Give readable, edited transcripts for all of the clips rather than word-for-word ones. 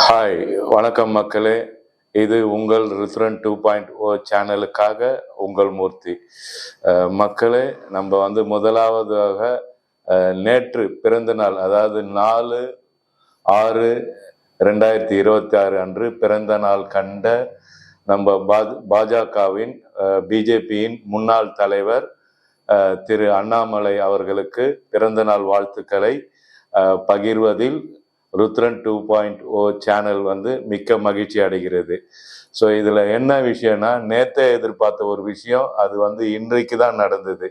Hi, வணக்கம் மக்களே. இது உங்கள் ரித்ரன் 2.0 சேனலுக்காக உங்கள் மூர்த்தி. மக்களே, நம்ம வந்து முதலாவதாக நேற்று பிறந்த நாள், அதாவது 4/6/2026 அன்று பிறந்த நாள் கண்ட நம்ம பாஜகவின் பிஜேபியின் முன்னாள் தலைவர் திரு அண்ணாமலை அவர்களுக்கு பிறந்த நாள் வாழ்த்துக்களை பகிர்வதில் ருத்ரன் 2.0 சேனல் வந்து மிக்க மகிழ்ச்சி அடைகிறது. ஸோ இதில் என்ன விஷயம்னா, நேற்றே எதிர்பார்த்த ஒரு விஷயம், அது வந்து இன்றைக்கு தான் நடந்தது.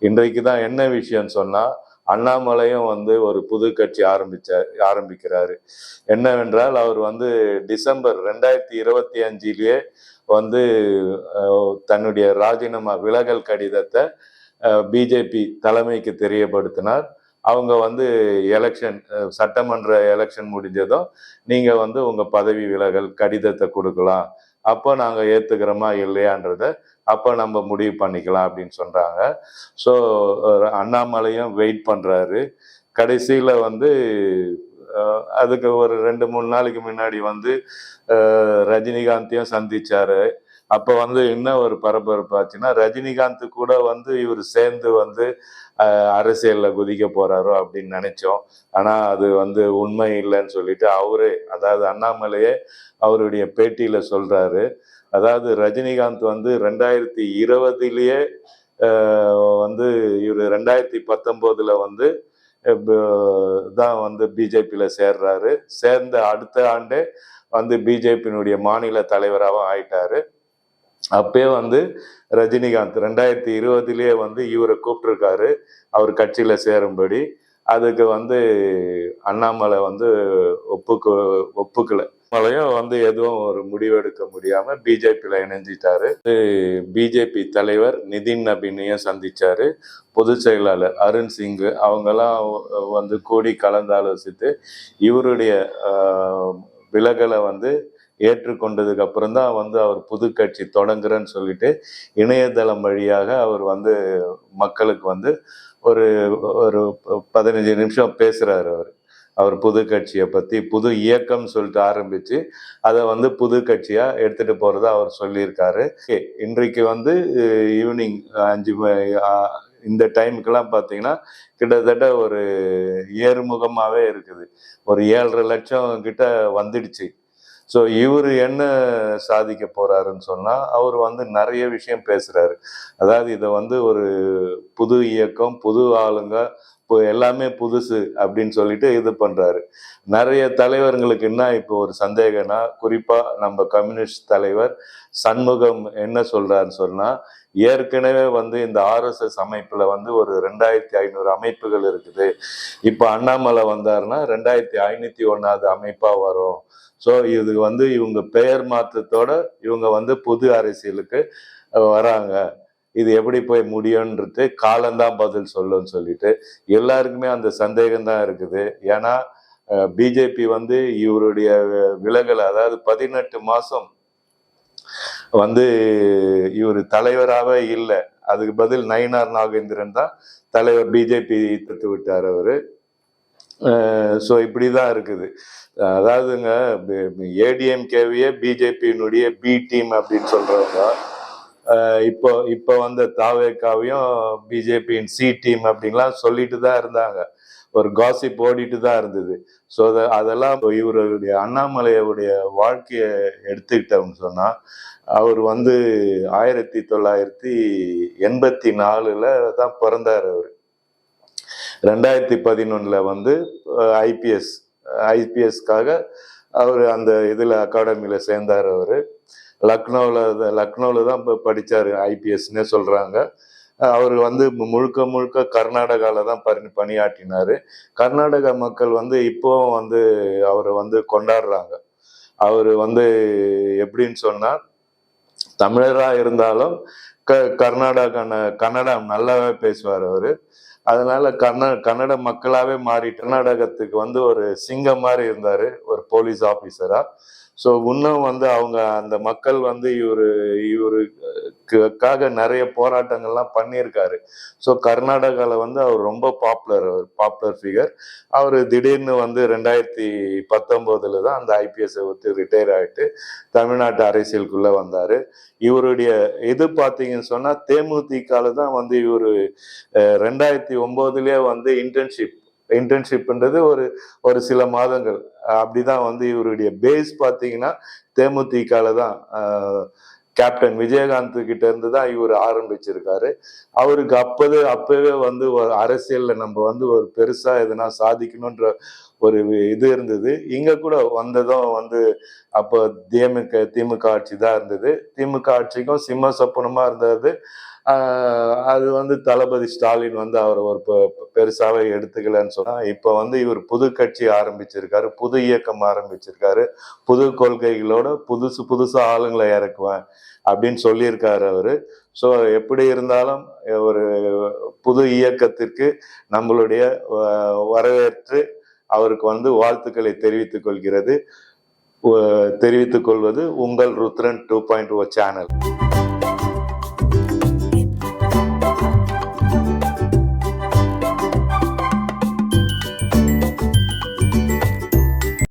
இன்றைக்கு தான் என்ன விஷயம்னு சொன்னால், அண்ணாமலையும் வந்து ஒரு புது கட்சி ஆரம்பிக்கிறாரு. என்னவென்றால், அவர் வந்து டிசம்பர் 2025 வந்து தன்னுடைய ராஜினாமா விலகல் கடிதத்தை பிஜேபி தலைமைக்கு தெரியப்படுத்தினார். அவங்க வந்து சட்டமன்ற எலெக்ஷன் முடிஞ்சதும் நீங்கள் வந்து உங்கள் பதவி விலகல் கடிதத்தை கொடுக்கலாம், அப்போ நாங்கள் ஏற்றுக்கிறோமா இல்லையான்றத அப்போ நம்ம முடிவு பண்ணிக்கலாம் அப்படின்னு சொல்கிறாங்க. ஸோ அண்ணாமலையும் வெயிட் பண்ணுறாரு. கடைசியில் வந்து அதுக்கு ஒரு 2-3 நாளைக்கு முன்னாடி வந்து ரஜினிகாந்தையும் சந்திச்சாரு. அப்போ வந்து என்ன ஒரு பரபரப்பு ஆச்சுன்னா, ரஜினிகாந்த் கூட வந்து இவர் சேர்ந்து வந்து அரசியல்ல குதிக்க போறாரோ அப்படின்னு நினைச்சோம். ஆனா அது வந்து உண்மை இல்லைன்னு சொல்லிட்டு அவரே, அதாவது அண்ணாமலையே அவருடைய பேட்டியில சொல்றாரு. அதாவது ரஜினிகாந்த் வந்து 2020 வந்து இவர் 2019 வந்து தான் வந்து பிஜேபியில சேர்றாரு. சேர்ந்த அடுத்த ஆண்டே வந்து பிஜேபியினுடைய மாநில தலைவராகவும் ஆயிட்டாரு. அப்பயே வந்து ரஜினிகாந்த் 2020 வந்து இவரை கூப்பிட்டுருக்காரு அவர் கட்சியில சேரும்படி. அதுக்கு வந்து அண்ணாமலை வந்து ஒப்புக்கல. அண்ணாமலையும் வந்து எதுவும் ஒரு முடிவெடுக்க முடியாம பிஜேபியில இணைஞ்சிட்டாரு. பிஜேபி தலைவர் நிதின் நபீனையும் சந்திச்சாரு. பொதுச் செயலாளர் அருண் சிங் அவங்கெல்லாம் வந்து கூடி கலந்தாலோசித்து இவருடைய விலகலை வந்து ஏற்றுக்கொண்டதுக்கு அப்புறம் தான் வந்து அவர் புது கட்சி தொடங்குறேன்னு சொல்லிட்டு இணையதளம் வழியாக அவர் வந்து மக்களுக்கு வந்து ஒரு ஒரு 15 நிமிஷம் பேசுறாரு. அவர் புது கட்சியை பற்றி, புது இயக்கம் சொல்லிட்டு ஆரம்பித்து அதை வந்து புது கட்சியாக எடுத்துகிட்டு போகிறதா அவர் சொல்லியிருக்காரு. இன்றைக்கு வந்து ஈவினிங் 5 இந்த டைமுக்கெல்லாம் பார்த்தீங்கன்னா கிட்டத்தட்ட ஒரு ஏறுமுகமாகவே இருக்குது. ஒரு 7.5 லட்சம் கிட்ட வந்துடுச்சு. ஸோ இவர் என்ன சாதிக்க போறாருன்னு சொன்னால், அவர் வந்து நிறைய விஷயம் பேசுகிறாரு. அதாவது இதை வந்து ஒரு புது இயக்கம், புது ஆளுங்க, இப்போ எல்லாமே புதுசு அப்படின்னு சொல்லிட்டு இது பண்ணுறாரு. நிறைய தலைவர்களுக்கு என்ன இப்போ ஒரு சந்தேகம்னா, குறிப்பாக நம்ம கம்யூனிஸ்ட் தலைவர் சண்முகம் என்ன சொல்கிறாருன்னு சொன்னால், ஏற்கனவே வந்து இந்த ஆர்எஸ்எஸ் அமைப்பில் வந்து ஒரு 2500 அமைப்புகள் இருக்குது. இப்போ அண்ணாமலை வந்தாருன்னா 2501வது அமைப்பாக வரும். ஸோ இது வந்து இவங்க பெயர் மாற்றத்தோட இவங்க வந்து புது அரசியலுக்கு வராங்க. இது எப்படி போய் முடியும்ன்றது காலம்தான் பதில் சொல்லுன்னு சொல்லிட்டு எல்லாருக்குமே அந்த சந்தேகம் தான் இருக்குது. ஏன்னா பிஜேபி வந்து இவருடைய விலகல், அதாவது 18 மாசம் வந்து இவர் தலைவராகவே இல்லை, அதுக்கு பதில் நயினார் நாகேந்திரன் தான் தலைவர். பிஜேபி தத்து விட்டார் அவரு. ஸோ இப்படி தான் இருக்குது. அதாவதுங்க, ஏடிஎம்கேவையே பிஜேபியினுடைய பி டீம் அப்படின்னு சொல்றவங்க இப்போ வந்த தாவேக்காவையும் பிஜேபியின் சி டீம் அப்படின்லாம் சொல்லிட்டு தான் இருந்தாங்க. ஒரு காசிப் ஓடிட்டு தான் இருந்தது. ஸோ அதெல்லாம் இவருடைய அண்ணாமலையுடைய வாழ்க்கையை எடுத்துக்கிட்டோம்னு சொன்னா, அவர் வந்து 1984 தான் பிறந்தார். அவர் 2011 வந்து ஐபிஎஸ்க்காக அவர் அந்த இதில் அகாடமியில் சேர்ந்தார். அவர் லக்னோவில் தான் படித்தார், ஐபிஎஸ்னே சொல்கிறாங்க. அவர் வந்து முழுக்க கர்நாடகாவில் தான் பணியாற்றினார். கர்நாடக மக்கள் வந்து இப்போவும் வந்து அவரை வந்து கொண்டாடுறாங்க. அவர் வந்து எப்படின்னு சொன்னால், தமிழராக இருந்தாலும் கன்னடம் நல்லாவே பேசுவார் அவர். அதனால கன்னட மக்களாவே மாறி கர்நாடகத்துக்கு வந்து ஒரு சிங்கம் மாதிரி இருந்தாரு, ஒரு போலீஸ் ஆபீசரா. ஸோ இன்னும் வந்து அவங்க அந்த மக்கள் வந்து இவருக்காக நிறைய போராட்டங்கள்லாம் பண்ணியிருக்காரு. ஸோ கர்நாடகாவில் வந்து அவர் ரொம்ப பாப்புலர் ஃபிகர். அவர் திடீர்னு வந்து 2019 தான் அந்த ஐபிஎஸ்ஸை விட்டு ரிட்டையர் ஆகிட்டு தமிழ்நாட்டு அரசியலுக்குள்ள வந்தார். இவருடைய இது பார்த்தீங்கன்னு சொன்னால் தேமுதிகல தான் வந்து இவர் 2009 வந்து இன்டர்ன்ஷிப்ன்றது ஒரு சில மாதங்கள் அப்படிதான் வந்து இவருடைய பேஸ் பார்த்தீங்கன்னா தேமுதிகல தான். கேப்டன் விஜயகாந்த் கிட்ட இருந்து தான் இவர் ஆரம்பிச்சிருக்காரு. அவருக்கு அப்பவே வந்து ஒரு அரசியல்ல நம்ம வந்து ஒரு பெருசா எதனா சாதிக்கணும்ன்ற ஒரு இது இருந்தது. இங்க கூட வந்ததும் வந்து அப்போ திமுக ஆட்சி தான் இருந்தது. திமுக ஆட்சிக்கும் சிம்ம சொப்பனமா இருந்தது. அது வந்து தளபதி ஸ்டாலின் வந்து அவர் ஒரு பெருசாவே எடுத்துக்கலன்னு சொன்னா, இப்ப வந்து இவர் புது கட்சி ஆரம்பிச்சிருக்காரு, புது இயக்கம் ஆரம்பிச்சிருக்காரு, புது கொள்கைகளோட புதுசா ஆளுங்களை இறக்குவேன் அப்படின்னு சொல்லியிருக்காரு அவரு. ஸோ எப்படி இருந்தாலும் ஒரு புது இயக்கத்திற்கு நம்மளுடைய வரவேற்று அவருக்கு வந்து வாழ்த்துக்களை தெரிவித்துக் கொள்வது உங்கள் ருத்ரன் 2.0 சேனல்.